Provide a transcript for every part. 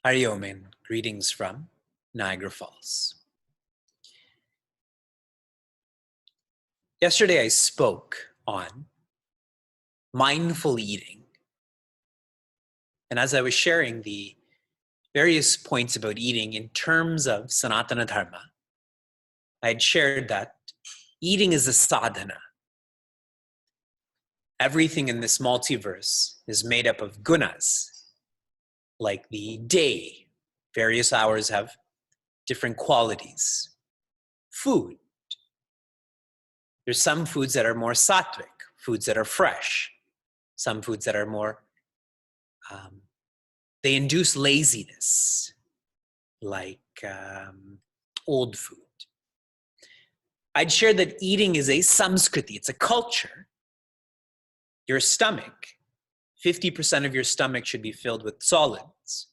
Hari Om and greetings from Niagara Falls. Yesterday I spoke on mindful eating. And as I was sharing the various points about eating in terms of Sanatana Dharma, I had shared that eating is a sadhana. Everything in this multiverse is made up of gunas, like the day. Various hours have different qualities. Food. There's some foods that are more sattvic, foods that are fresh. Some foods that are more, they induce laziness, like old food. I'd shared that eating is a samskriti, it's a culture. Your stomach, 50% of your stomach should be filled with solids,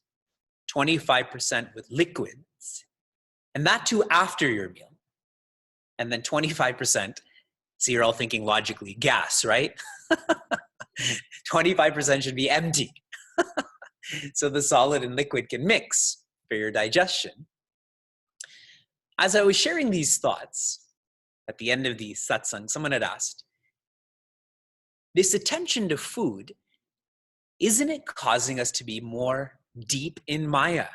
25% with liquids, and that too after your meal. And then 25%, so you're all thinking logically, gas, right? 25% should be empty. So the solid and liquid can mix for your digestion. As I was sharing these thoughts, at the end of the satsang, someone had asked, this attention to food, isn't it causing us to be more deep in Maya?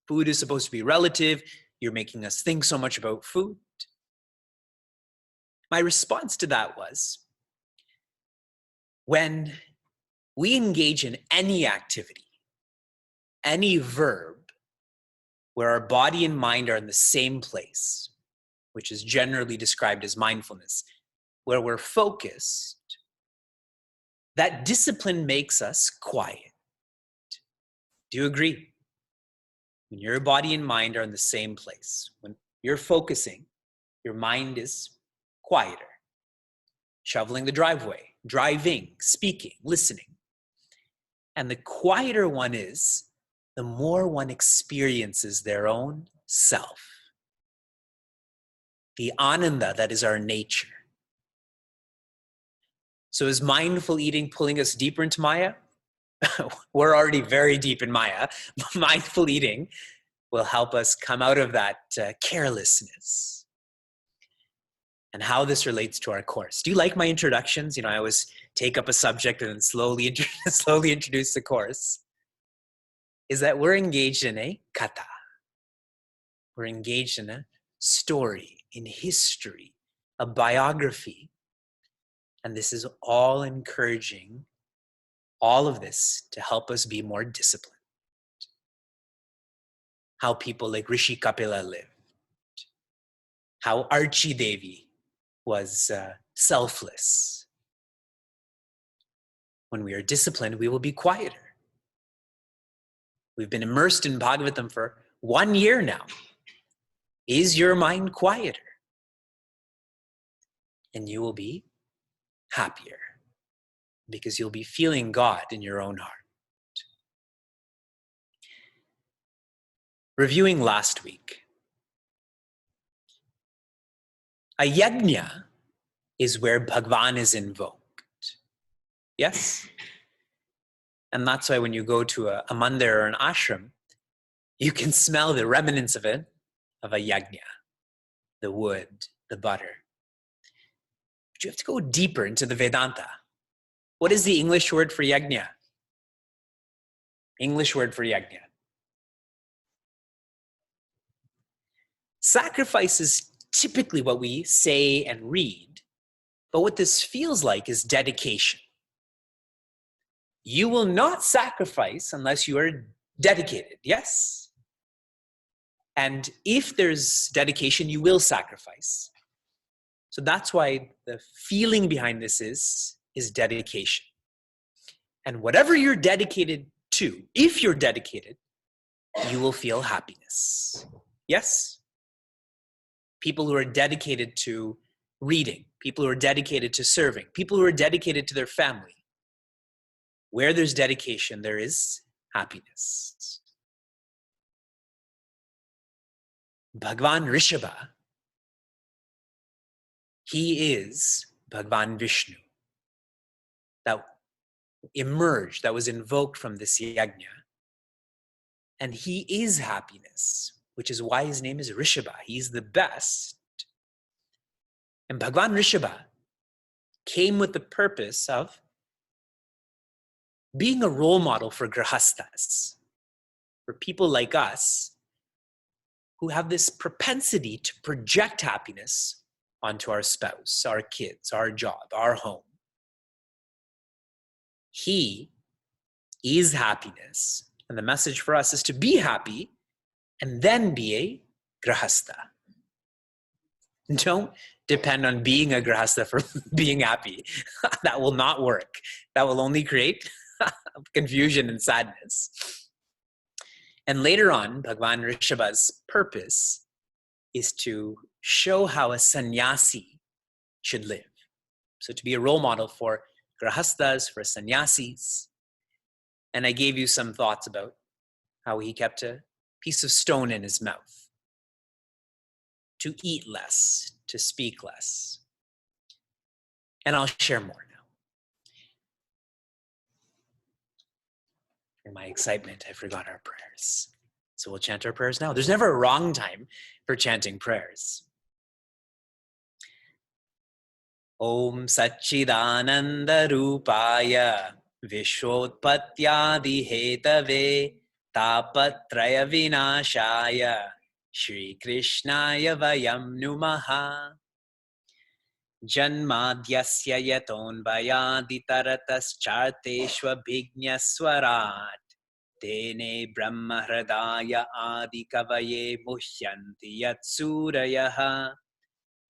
Food is supposed to be relative. You're making us think so much about food. My response to that was, when we engage in any activity, any verb, where our body and mind are in the same place, which is generally described as mindfulness, where we're focused, that discipline makes us quiet. Do you agree? When your body and mind are in the same place, when you're focusing, your mind is quieter. Shoveling the driveway, driving, speaking, listening. And the quieter one is, the more one experiences their own self. The ananda that is our nature. So is mindful eating pulling us deeper into Maya? We're already very deep in Maya. Mindful eating will help us come out of that carelessness. And how this relates to our course. Do you like my introductions? I always take up a subject and then slowly introduce the course. Is that we're engaged in a kata. We're engaged in a story, in history, a biography. And this is all encouraging all of this to help us be more disciplined. How people like Rishi Kapila lived. How Archie Devi was selfless. When we are disciplined, we will be quieter. We've been immersed in Bhagavatam for 1 year now. Is your mind quieter? And you will be happier because you'll be feeling God in your own heart. Reviewing last week, a yajna is where Bhagavan is invoked. Yes? And that's why when you go to a mandir or an ashram, you can smell the remnants of it, of a yajna, the wood, the butter. But you have to go deeper into the Vedanta. What is the English word for yajna? English word for yajna. Sacrifice is typically what we say and read, but what this feels like is dedication. You will not sacrifice unless you are dedicated, yes? And if there's dedication, you will sacrifice. So that's why the feeling behind this is dedication. And whatever you're dedicated to, if you're dedicated, you will feel happiness. Yes? People who are dedicated to reading, people who are dedicated to serving, people who are dedicated to their family. Where there's dedication, there is happiness. Bhagwan Rishabha, he is Bhagwan Vishnu that emerged, that was invoked from this yajna. And he is happiness, which is why his name is Rishabha. He's the best. And Bhagwan Rishabha came with the purpose of being a role model for grahastas, for people like us who have this propensity to project happiness onto our spouse, our kids, our job, our home. He is happiness. And the message for us is to be happy and then be a grahasta. Don't depend on being a grahasta for being happy. That will not work. That will only create confusion and sadness. And later on, Bhagwan Rishabha's purpose is to show how a sannyasi should live. So to be a role model for grahastas, for sannyasis. And I gave you some thoughts about how he kept a piece of stone in his mouth, to eat less, to speak less. And I'll share more now. In my excitement, I forgot our prayers. So we'll chant our prayers now. There's never a wrong time for chanting prayers. Om Satchidananda Rupaya Vishwotpatyadi Hetave Tapatraya Vinashaya Shri Krishnaya Vayam Numaha Janmadhyasya Yatonvayadi Tarataschaiteshva Bhignaswarat Tene Brahma Hridaya Adi Kavaye Muhyanti Yatsurayaha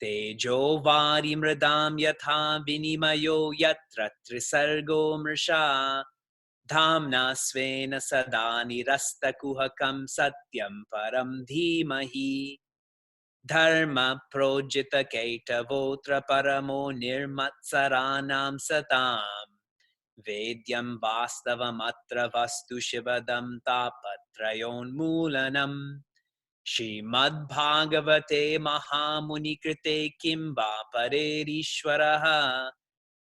Tejo Vari Mridam Yatha Vinimayo Yatra Trisargo Mrisha Dhamna Svena Sadani Rasta Kuhakam Satyam Param Dhimahi Dharma Projita Kaitavotra Paramo Nirmatsaranam Satam Vedyam Vastavam Atra Vastu Shivadam Tapatrayon Mulanam Srimad Bhagavate Mahamuni Krite Kimba Parerishwaraha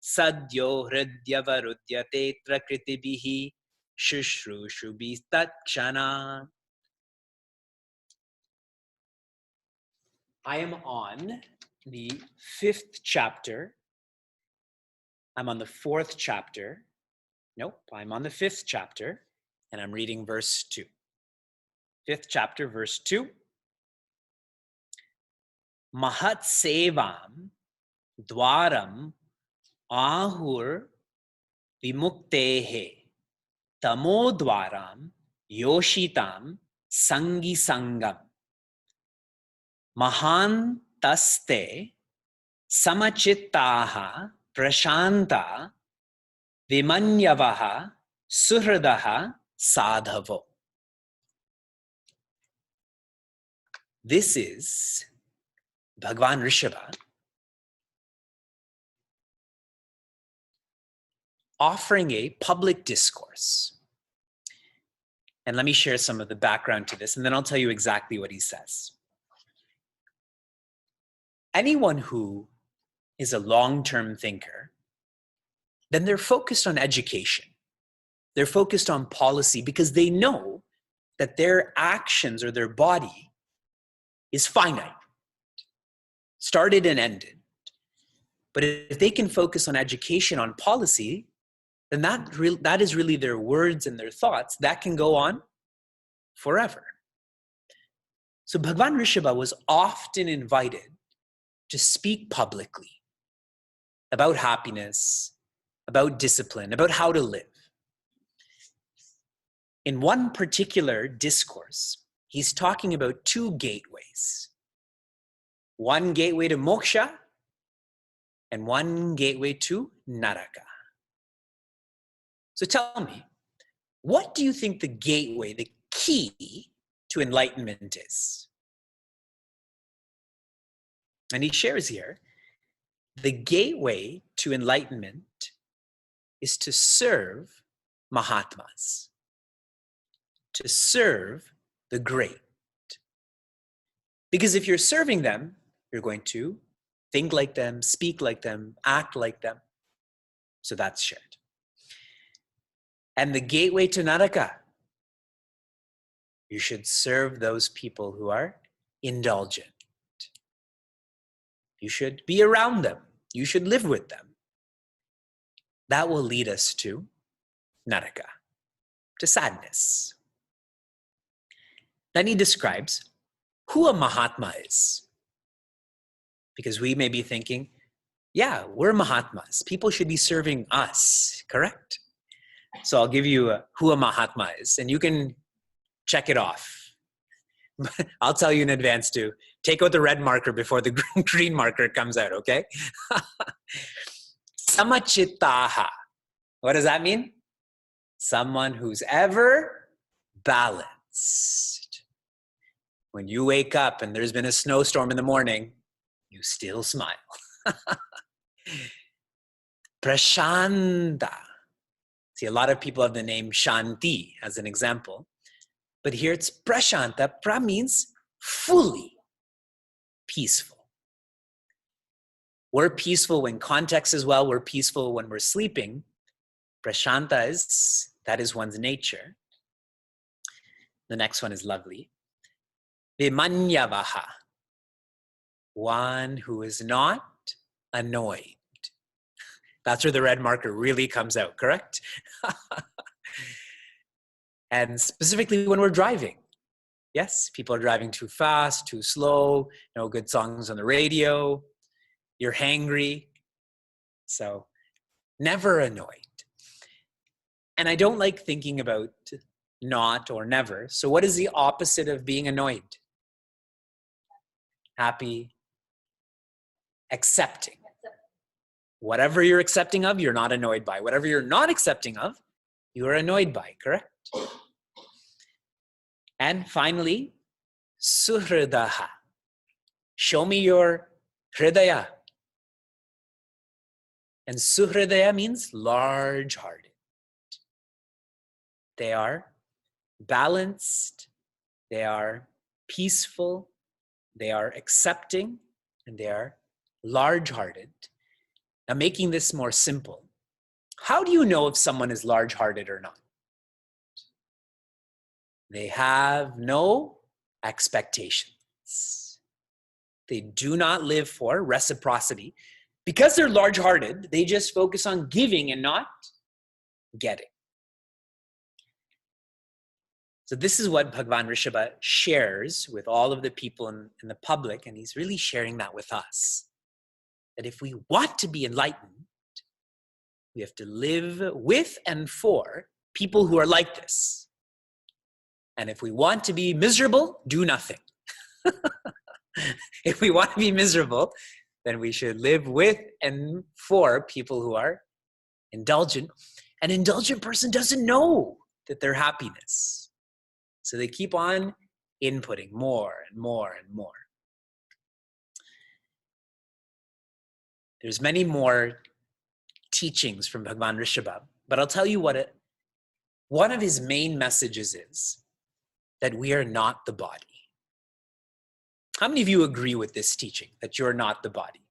Sadyo Hridya Varudyate Trakritibihi Shushrushubi Tatshana. I am on the 5th chapter. I'm on the 4th chapter. Nope, I'm on the 5th chapter, and I'm reading verse 2. 5th chapter, verse 2. Mahat sevam dwaram ahur vimuktehe tamo dwaram yoshitam sangi sangam mahan taste samachittaha prashanta vimanyavaha suhradaha sadhavo. This is Bhagwan Rishabha offering a public discourse. And let me share some of the background to this, and then I'll tell you exactly what he says. Anyone who is a long-term thinker, then they're focused on education. They're focused on policy because they know that their actions or their body is finite, started and ended. But if they can focus on education, on policy, then that is really their words and their thoughts. That can go on forever. So Bhagwan Rishabha was often invited to speak publicly about happiness, about discipline, about how to live. In one particular discourse, he's talking about two gateways. One gateway to moksha and one gateway to naraka. So tell me, what do you think the gateway, the key to enlightenment is? And he shares here, the gateway to enlightenment is to serve Mahatmas, to serve the great. Because if you're serving them, you're going to think like them, speak like them, act like them. So that's shared. And the gateway to Naraka, you should serve those people who are indulgent. You should be around them. You should live with them. That will lead us to Naraka, to sadness. Then he describes who a Mahatma is. Because we may be thinking, yeah, we're Mahatmas. People should be serving us, correct? So I'll give you who a Mahatma is, and you can check it off. I'll tell you in advance to take out the red marker before the green marker comes out, okay? Samachittaha. What does that mean? Someone who's ever balanced. When you wake up and there's been a snowstorm in the morning, you still smile. Prashanta. See, a lot of people have the name Shanti as an example. But here it's prashanta. Pra means fully peaceful. We're peaceful when context is well. We're peaceful when we're sleeping. Prashanta that is one's nature. The next one is lovely. Vimanyavaha. One who is not annoyed. That's where the red marker really comes out, correct? And specifically when we're driving. Yes, people are driving too fast, too slow, no good songs on the radio, you're hangry. So never annoyed. And I don't like thinking about not or never. So what is the opposite of being annoyed? Happy, accepting. Whatever you're accepting of, you're not annoyed by. Whatever you're not accepting of, you are annoyed by, correct? And finally, suhridaha. Show me your hridaya. And suhridaya means large-hearted. They are balanced, they are peaceful, they are accepting, and they are large-hearted. Now, making this more simple, how do you know if someone is large-hearted or not? They have no expectations. They do not live for reciprocity. Because they're large-hearted, they just focus on giving and not getting. So this is what Bhagavan Rishabha shares with all of the people in the public, and he's really sharing that with us. That if we want to be enlightened, we have to live with and for people who are like this. And if we want to be miserable, do nothing. If we want to be miserable, then we should live with and for people who are indulgent. An indulgent person doesn't know that they're happiness. So they keep on inputting more and more and more. There's many more teachings from Bhagavan Rishabha, but I'll tell you what one of his main messages is that we are not the body. How many of you agree with this teaching, that you're not the body?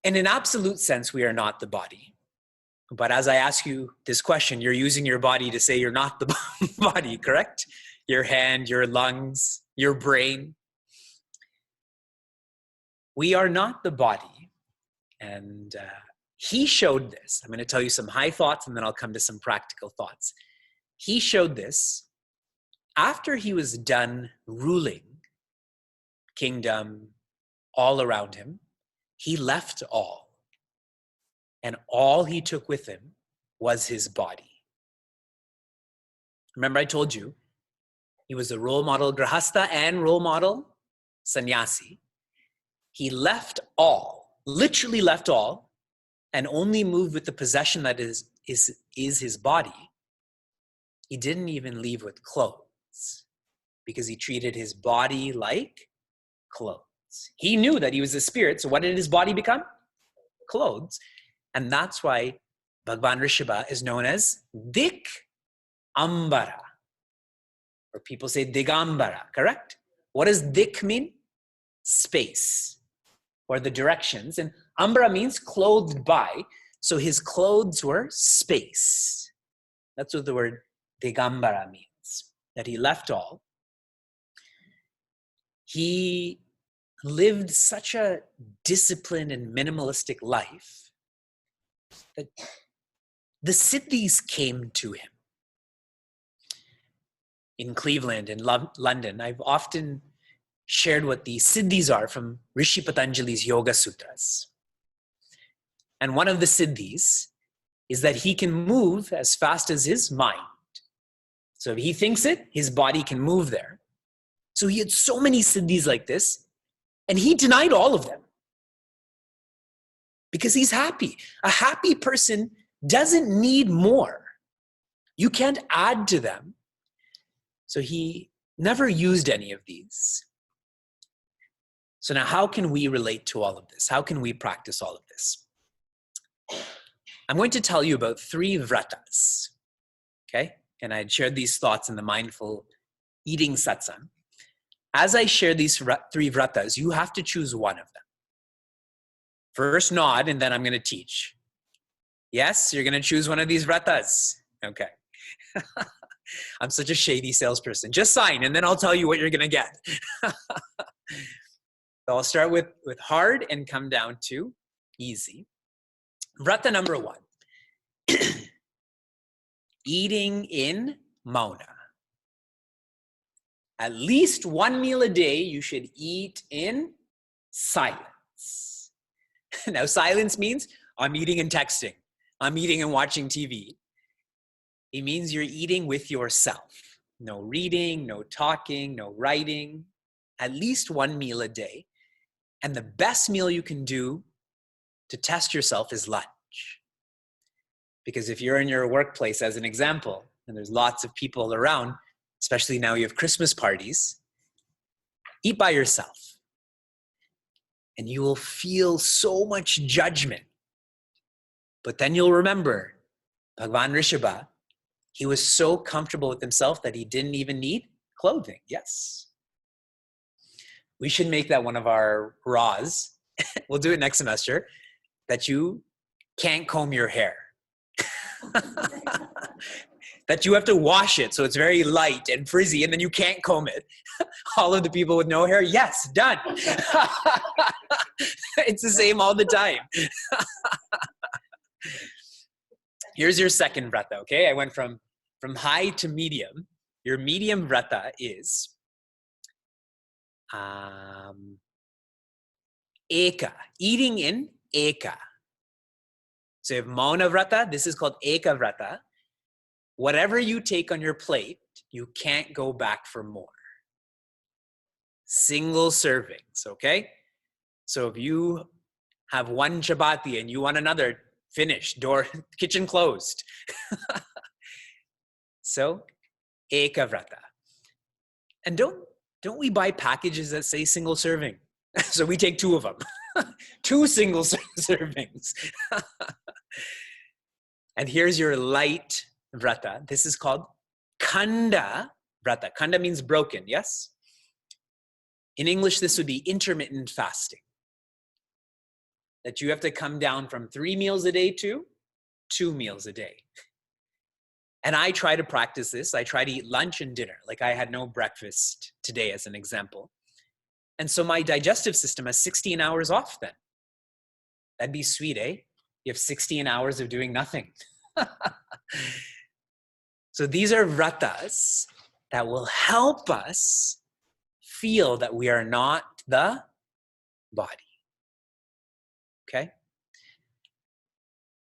In an absolute sense, we are not the body. But as I ask you this question, you're using your body to say you're not the body, correct? Your hand, your lungs, your brain. We are not the body. And he showed this. I'm going to tell you some high thoughts and then I'll come to some practical thoughts. He showed this after he was done ruling kingdom all around him. He left all. And all he took with him was his body. Remember I told you, he was a role model grahastha and role model sannyasi. He left all, literally left all, and only moved with the possession that is his body. He didn't even leave with clothes because he treated his body like clothes. He knew that he was a spirit, so what did his body become? Clothes. And that's why Bhagavan Rishabha is known as Dik Ambara. Or people say Digambara, correct? What does Dik mean? Space, or the directions. And Ambara means clothed by, so his clothes were space. That's what the word Digambara means, that he left all. He lived such a disciplined and minimalistic life that the siddhis came to him. In Cleveland, in London, I've often shared what the siddhis are from Rishi Patanjali's Yoga Sutras. And one of the siddhis is that he can move as fast as his mind. So if he thinks it, his body can move there. So he had so many siddhis like this, and he denied all of them because he's happy. A happy person doesn't need more. You can't add to them. So he never used any of these. So now how can we relate to all of this? How can we practice all of this? I'm going to tell you about 3 vratas, okay? And I had shared these thoughts in the mindful eating satsang. As I share these 3 vratas, you have to choose one of them. First nod, and then I'm going to teach. Yes, you're going to choose one of these vratas. Okay. I'm such a shady salesperson. Just sign, and then I'll tell you what you're going to get. So I'll start with hard and come down to easy. Vrata number 1. Eating in mauna. At least 1 meal a day, you should eat in silence. Now, silence means I'm eating and texting. I'm eating and watching TV. It means you're eating with yourself. No reading, no talking, no writing. At least 1 meal a day. And the best meal you can do to test yourself is lunch. Because if you're in your workplace, as an example, and there's lots of people around, especially now you have Christmas parties, eat by yourself. And you will feel so much judgment. But then you'll remember, Bhagavan Rishabha, he was so comfortable with himself that he didn't even need clothing. Yes. We should make that one of our raws. We'll do it next semester, that you can't comb your hair. That you have to wash it so it's very light and frizzy, and then you can't comb it. All of the people with no hair, yes, done. It's the same all the time. Here's your second vrata, okay? I went from high to medium. Your medium vrata is eka, eating in eka. So you have mauna vrata, this is called eka vrata. Whatever you take on your plate, you can't go back for more. Single servings, okay? So if you have 1 chapati and you want another, finish, door, kitchen closed. So, eka vrata. And don't we buy packages that say single serving? So we take 2 of them. 2 single servings. And here's your light vrata. This is called khanda vrata. Khanda means broken, yes? In English, this would be intermittent fasting. That you have to come down from 3 meals a day to 2 meals a day. And I try to practice this. I try to eat lunch and dinner. Like I had no breakfast today as an example. And so my digestive system has 16 hours off then. That'd be sweet, eh? You have 16 hours of doing nothing. So these are vratas that will help us feel that we are not the body. Okay?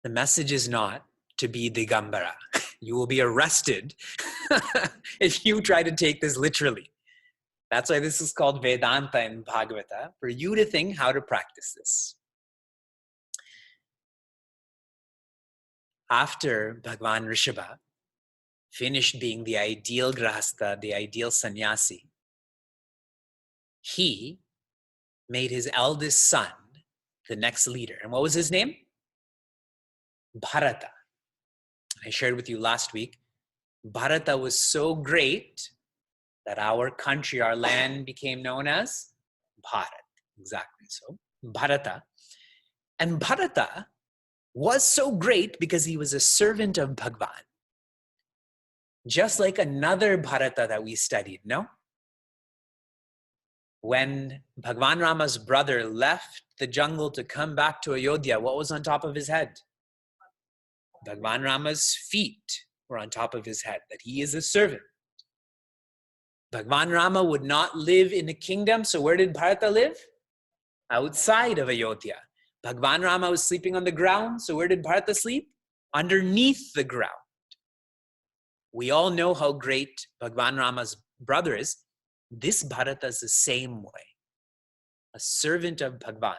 The message is not to be Digambara. You will be arrested if you try to take this literally. That's why this is called Vedanta in Bhagavata, for you to think how to practice this. After Bhagwan Rishabha finished being the ideal grahastha, the ideal sannyasi, he made his eldest son the next leader. And what was his name? Bharata. I shared with you last week, Bharata was so great that our country, our land became known as Bharat. Exactly so. Bharata. And Bharata was so great because he was a servant of Bhagwan. Just like another Bharata that we studied, no? When Bhagwan Rama's brother left the jungle to come back to Ayodhya, what was on top of his head? Bhagwan Rama's feet were on top of his head, that he is a servant. Bhagwan Rama would not live in a kingdom, so where did Bharata live? Outside of Ayodhya. Bhagwan Rama was sleeping on the ground, so where did Bharata sleep? Underneath the ground. We all know how great Bhagwan Rama's brother is. This Bharata is the same way. A servant of Bhagwan.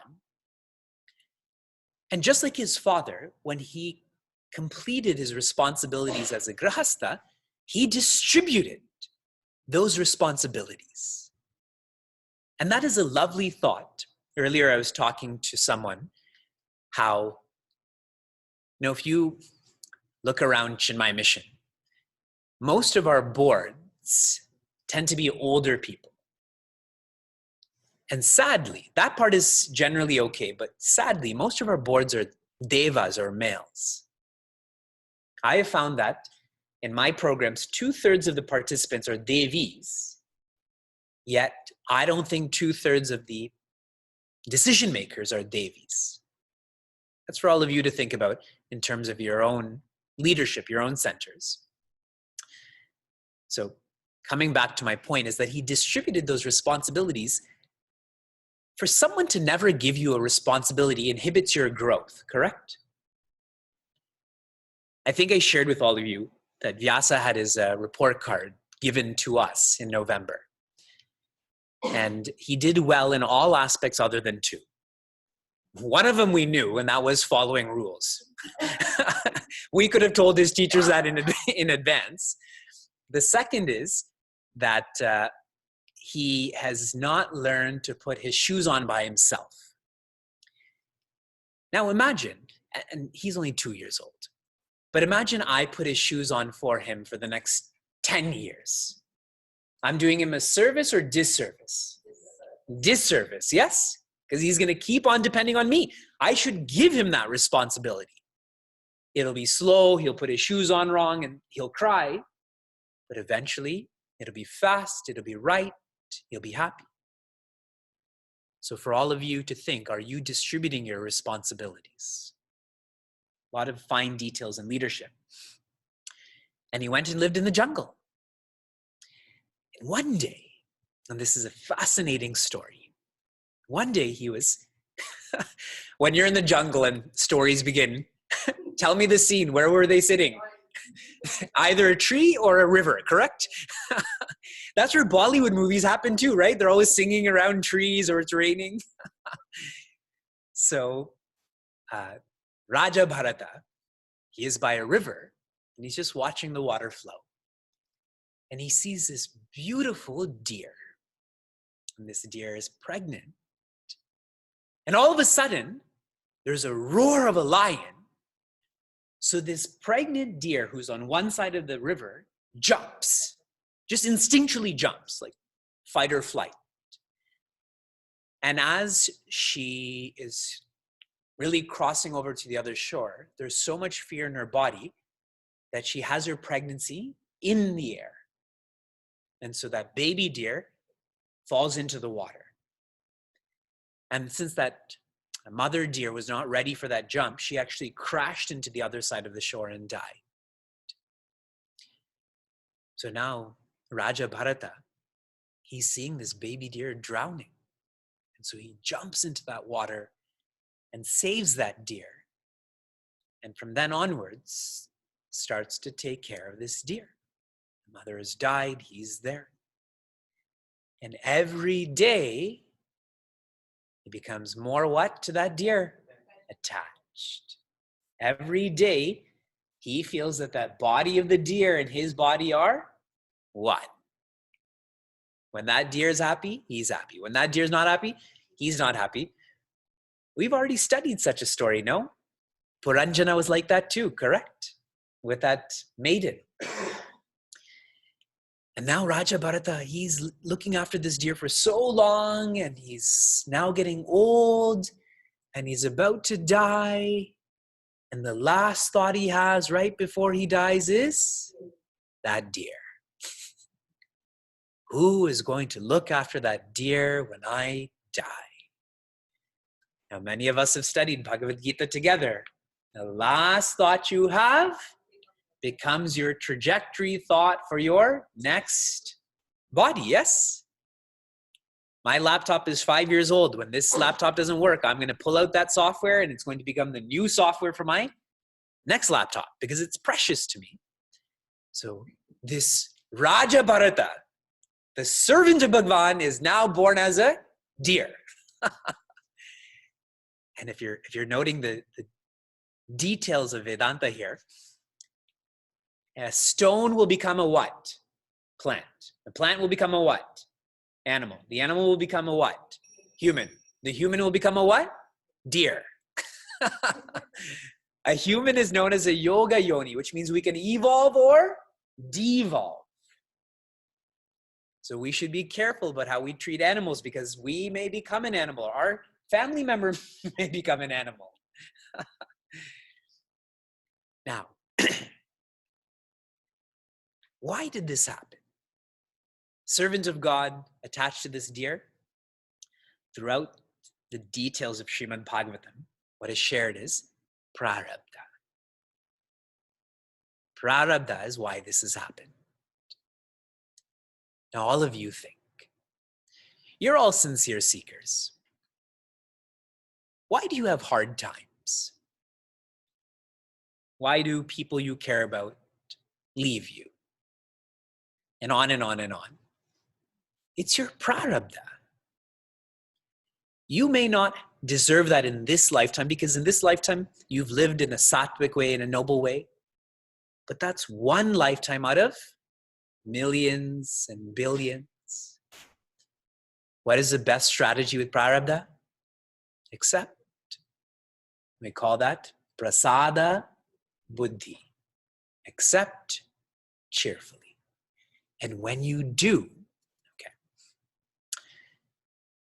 And just like his father, when he completed his responsibilities as a grahastha, he distributed those responsibilities. And that is a lovely thought. Earlier I was talking to someone how, if you look around Chinmaya Mission, most of our boards tend to be older people. And sadly, that part is generally okay, but sadly, most of our boards are devas or males. I have found that in my programs, 2/3 of the participants are devis, yet I don't think 2/3 of the decision makers are devis. That's for all of you to think about in terms of your own leadership, your own centers. So coming back to my point is that he distributed those responsibilities. For someone to never give you a responsibility inhibits your growth, correct? I think I shared with all of you that Vyasa had his report card given to us in November. And he did well in all aspects other than 2. One of them we knew, and that was following rules. We could have told his teachers that in advance. The second is that he has not learned to put his shoes on by himself. Now imagine, and he's only 2 years old, but imagine I put his shoes on for him for the next 10 years. I'm doing him a service or disservice? Disservice, yes? Because he's going to keep on depending on me. I should give him that responsibility. It'll be slow, he'll put his shoes on wrong, and he'll cry. But eventually, it'll be fast, it'll be right, he'll be happy. So for all of you to think, are you distributing your responsibilities? A lot of fine details in leadership. And he went and lived in the jungle. And one day, and this is a fascinating story, one day he was, when you're in the jungle and stories begin, tell me the scene, where were they sitting? Either a tree or a river, correct? That's where Bollywood movies happen too, right? They're always singing around trees or it's raining. So Raja Bharata, he is by a river and he's just watching the water flow. And he sees this beautiful deer. And this deer is pregnant. And all of a sudden, there's a roar of a lion. So this pregnant deer who's on one side of the river jumps, just instinctually jumps, like fight or flight. And as she is really crossing over to the other shore, there's so much fear in her body that she has her pregnancy in the air. And so that baby deer falls into the water. And since that mother deer was not ready for that jump, she actually crashed into the other side of the shore and died. So now Raja Bharata, he's seeing this baby deer drowning. And so he jumps into that water and saves that deer. And from then onwards, starts to take care of this deer. Mother has died, he's there. And every day, he becomes more what to that deer? Attached. Every day, he feels that that body of the deer and his body are one. When that deer is happy, he's happy. When that deer is not happy, he's not happy. We've already studied such a story, no? Puranjana was like that too, correct? With that maiden. And now Raja Bharata, he's looking after this deer for so long, and he's now getting old, and he's about to die. And the last thought he has right before he dies is that deer. Who is going to look after that deer when I die? Now, many of us have studied Bhagavad Gita together. The last thought you have becomes your trajectory thought for your next body, yes? My laptop is 5 years old. When this laptop doesn't work, I'm going to pull out that software and it's going to become the new software for my next laptop because it's precious to me. So this Raja Bharata, the servant of Bhagavan, is now born as a deer. And if you're noting the details of Vedanta here, a stone will become a what? Plant. The plant will become a what? Animal. The animal will become a what? Human. The human will become a what? Deer. A human is known as a yoga yoni, which means we can evolve or devolve. So we should be careful about how we treat animals because we may become an animal. Our family member may become an animal. Now, why did this happen? Servant of God attached to this deer, throughout the details of Srimad Bhagavatam, what is shared is prarabdha. Prarabdha is why this has happened. Now, all of you think, you're all sincere seekers. Why do you have hard times? Why do people you care about leave you? And on and on and on. It's your prarabdha. You may not deserve that in this lifetime because in this lifetime, you've lived in a sattvic way, in a noble way. But that's one lifetime out of millions and billions. What is the best strategy with prarabdha? Accept. We call that prasada buddhi. Accept cheerfully. And when you do, okay.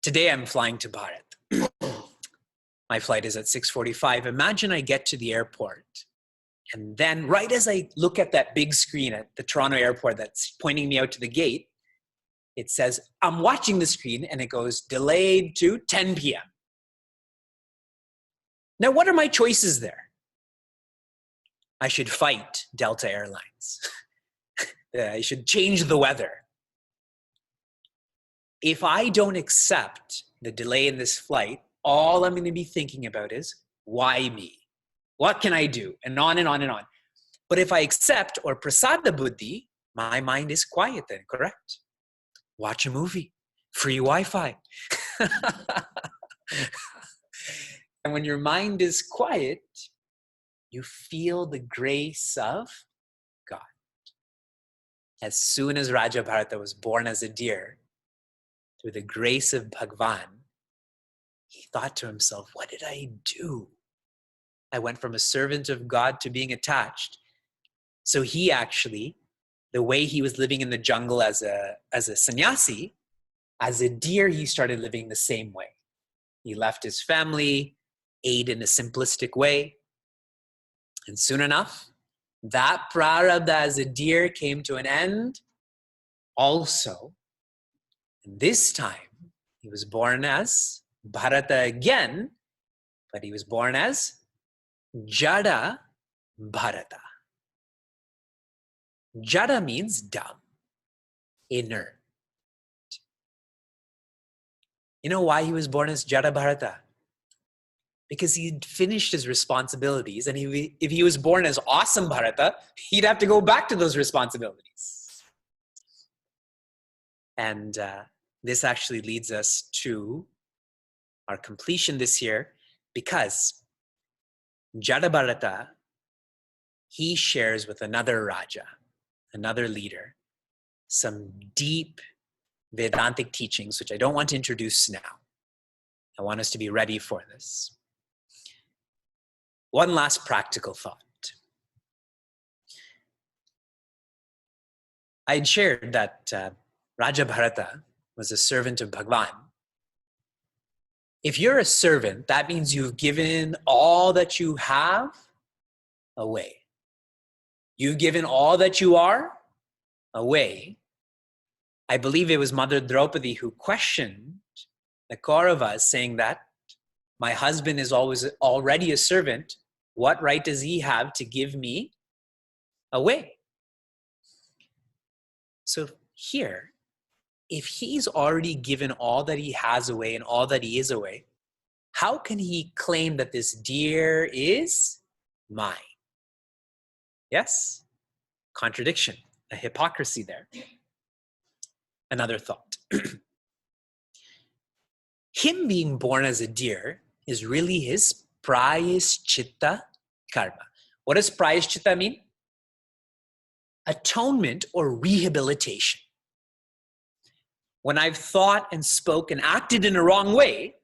Today I'm flying to Bharat. My flight is at 6:45. Imagine I get to the airport. And then right as I look at that big screen at the Toronto airport that's pointing me out to the gate, it says, I'm watching the screen and it goes delayed to 10 p.m. Now, what are my choices there? I should fight Delta Airlines. I should change the weather. If I don't accept the delay in this flight, all I'm going to be thinking about is, why me? What can I do? And on and on and on. But if I accept or prasada buddhi, my mind is quiet then, correct? Watch a movie. Free Wi-Fi. And when your mind is quiet, you feel the grace of God. As soon as Raja Bharata was born as a deer, through the grace of Bhagavan, he thought to himself, what did I do? I went from a servant of God to being attached. So he actually, the way he was living in the jungle as a sannyasi, as a deer, he started living the same way. He left his family, ate in a simplistic way. And soon enough, that prarabdha as a deer came to an end also. And this time, he was born as Bharata again, but he was born as Jada Bharata. Jada means dumb, inert. You know why he was born as Jada Bharata? Because he'd finished his responsibilities, and if he was born as awesome Bharata, he'd have to go back to those responsibilities. And this actually leads us to our completion this year, because Jadabharata, he shares with another Raja, another leader, some deep Vedantic teachings, which I don't want to introduce now. I want us to be ready for this. One last practical thought. I had shared that Raja Bharata was a servant of Bhagwan. If you're a servant, that means you've given all that you have away. You've given all that you are away. I believe it was Mother Draupadi who questioned the Kauravas, saying that my husband is already a servant. What right does he have to give me away? So here, if he's already given all that he has away and all that he is away, how can he claim that this deer is mine? Yes? Contradiction, a hypocrisy there. Another thought. Him being born as a deer is really his prayaschitta karma. What does prayaschitta mean? Atonement or rehabilitation. When I've thought and spoke and acted in a wrong way,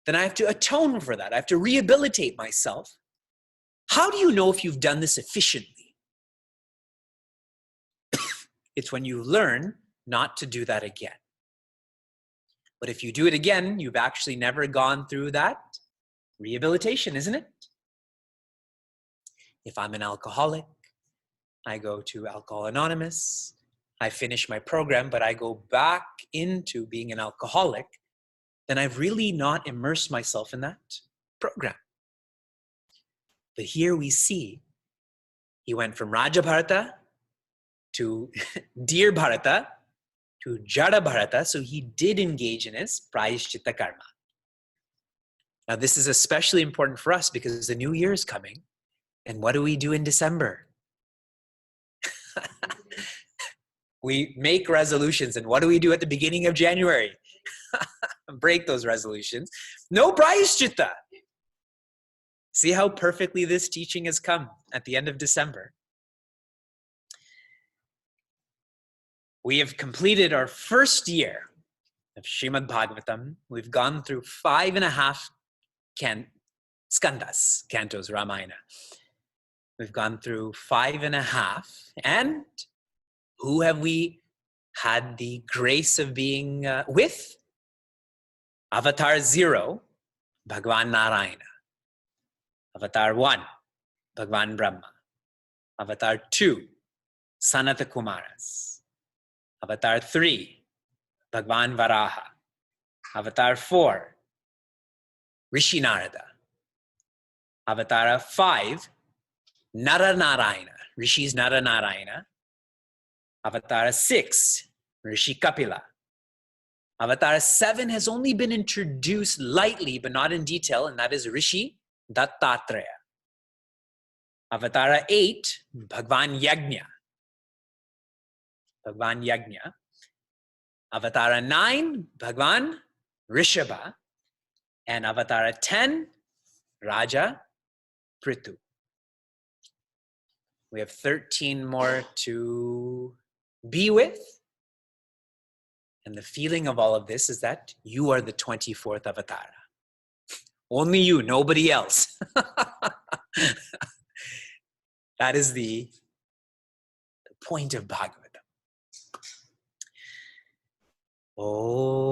then I have to atone for that. I have to rehabilitate myself. How do you know if you've done this efficiently? It's when you learn not to do that again. But if you do it again, you've actually never gone through that rehabilitation, isn't it? If I'm an alcoholic, I go to Alcohol Anonymous, I finish my program, but I go back into being an alcoholic, then I've really not immersed myself in that program. But here we see he went from Raja Bharata to Dear Bharata to Jada Bharata, so he did engage in his prayaschitta karma. Now this is especially important for us because the new year is coming, and what do we do in December? We make resolutions, and what do we do at the beginning of January? Break those resolutions. No prayaschitta. See how perfectly this teaching has come at the end of December. We have completed our first year of Srimad Bhagavatam. We've gone through 5.5 skandhas, cantos, Ramayana. We've gone through 5.5, and who have we had the grace of being with? Avatar 0, Bhagwan Narayana. Avatar 1, Bhagwan Brahma. Avatar 2, Sanata Kumaras. Avatar 3, Bhagwan Varaha. Avatar 4, Rishi Narada. Avatar 5, Nara Narayana, Rishi's Nara Narayana. Avatar 6, Rishi Kapila. Avatar 7 has only been introduced lightly, but not in detail, and that is Rishi Dattatreya. Avatar 8, Bhagwan Yajna. Bhagwan Yajna. Avatar 9, Bhagwan Rishabha. And Avatar 10, Raja Prithu. We have 13 more to be with. And the feeling of all of this is that you are the 24th avatar. Only you, nobody else. That is the point of Bhagavata. Oh.